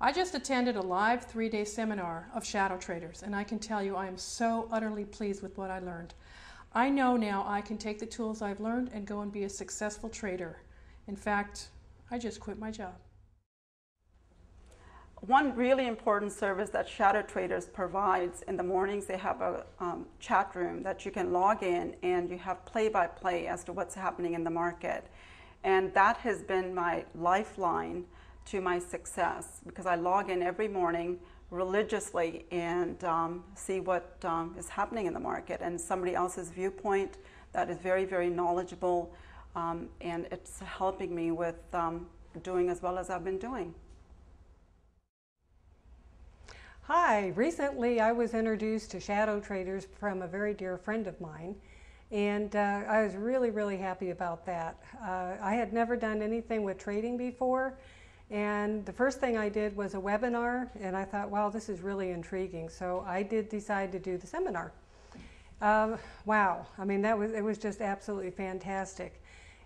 I just attended a live 3-day seminar of shadow traders, and I can tell you I am so utterly pleased with what I learned. I know now I can take the tools I've learned and go and be a successful trader. In fact, I just quit my job. One really important service that Shadow Traders provides in the mornings, they have a chat room that you can log in and you have play-by-play as to what's happening in the market. And that has been my lifeline to my success, because I log in every morning religiously and see what is happening in the market and somebody else's viewpoint that is very, very knowledgeable, and it's helping me with doing as well as I've been doing. Hi, recently I was introduced to shadow traders from a very dear friend of mine, and I was really happy about that. I had never done anything with trading before, and the first thing I did was a webinar, and I thought, wow, this is really intriguing. So I did decide to do the seminar. Wow, I mean, it was just absolutely fantastic.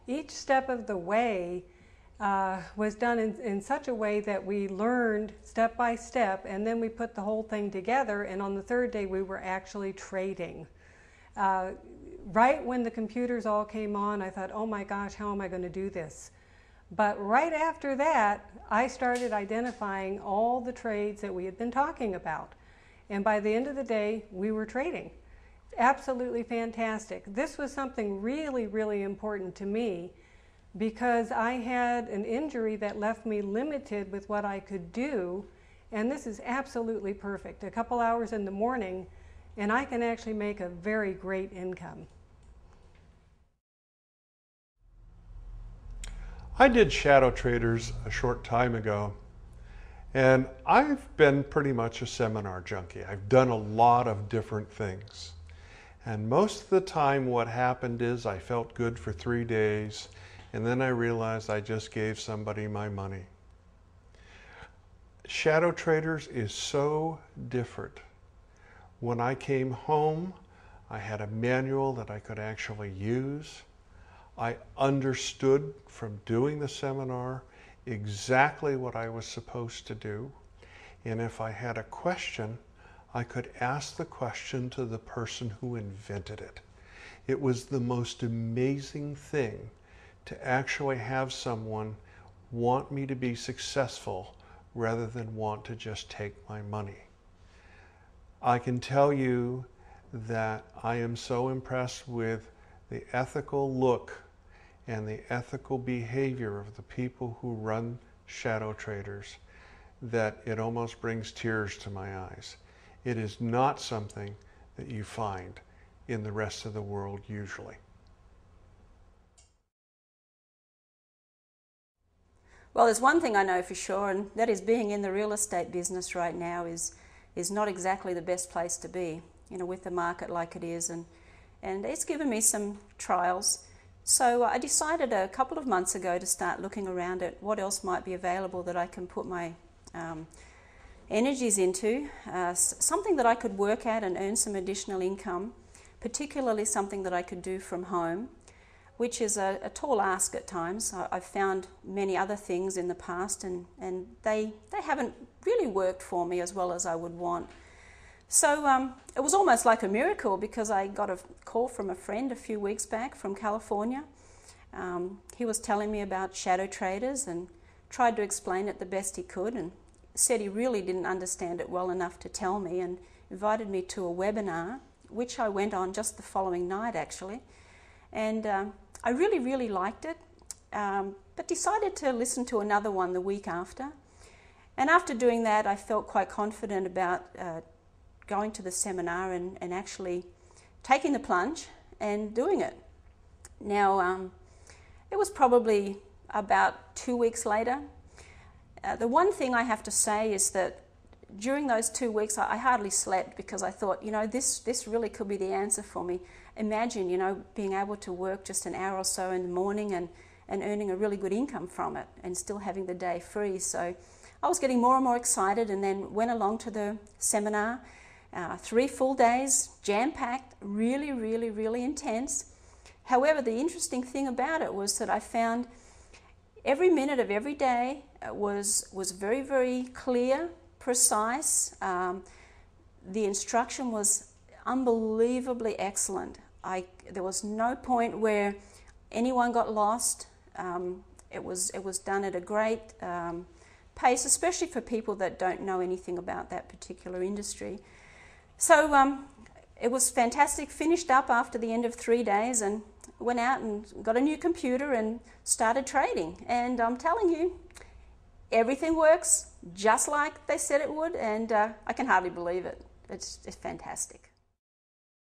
Each step of the way was done in such a way that we learned step by step, and then we put the whole thing together, and on the third day we were actually trading. Right when the computers all came on, I thought, oh my gosh, how am I going to do this? But right after that, I started identifying all the trades that we had been talking about. And by the end of the day, we were trading. Absolutely fantastic. This was something really important to me, because I had an injury that left me limited with what I could do, and this is absolutely perfect. A couple hours in the morning, and I can actually make a very great income. I did shadow traders a short time ago, and I've been pretty much a seminar junkie. I've done a lot of different things, and most of the time what happened is I felt good for 3 days, and then I realized I just gave somebody my money. Shadow traders is so different. When I came home, I had a manual that I could actually use. I understood from doing the seminar exactly what I was supposed to do. And if I had a question, I could ask the question to the person who invented it. It was the most amazing thing to actually have someone want me to be successful rather than want to just take my money. I can tell you that I am so impressed with the ethical look and the ethical behavior of the people who run shadow traders that it almost brings tears to my eyes. It is not something that you find in the rest of the world usually. Well, there's one thing I know for sure, and that is being in the real estate business right now is not exactly the best place to be, you know, with the market like it is, and it's given me some trials. So I decided a couple of months ago to start looking around at what else might be available that I can put my energies into, something that I could work at and earn some additional income, particularly something that I could do from home, which is a tall ask at times. I've found many other things in the past, and they haven't really worked for me as well as I would want. So it was almost like a miracle, because I got a call from a friend a few weeks back from California. He was telling me about shadow traders and tried to explain it the best he could, and said he really didn't understand it well enough to tell me, and invited me to a webinar, which I went on just the following night actually. And I really liked it, but decided to listen to another one the week after. And after doing that, I felt quite confident about going to the seminar and actually taking the plunge and doing it. Now, it was probably about 2 weeks later. The one thing I have to say is that during those 2 weeks, I hardly slept, because I thought, you know, this really could be the answer for me. Imagine, you know, being able to work just an hour or so in the morning and earning a really good income from it and still having the day free. So I was getting more and more excited, and then went along to the seminar. 3 full days, jam-packed, really intense. However, the interesting thing about it was that I found every minute of every day was very, very clear, precise. The instruction was unbelievably excellent. There was no point where anyone got lost. It was done at a great pace, especially for people that don't know anything about that particular industry. So it was fantastic. Finished up after the end of 3 days and went out and got a new computer and started trading. And I'm telling you, everything works just like they said it would, and I can hardly believe it. It's fantastic.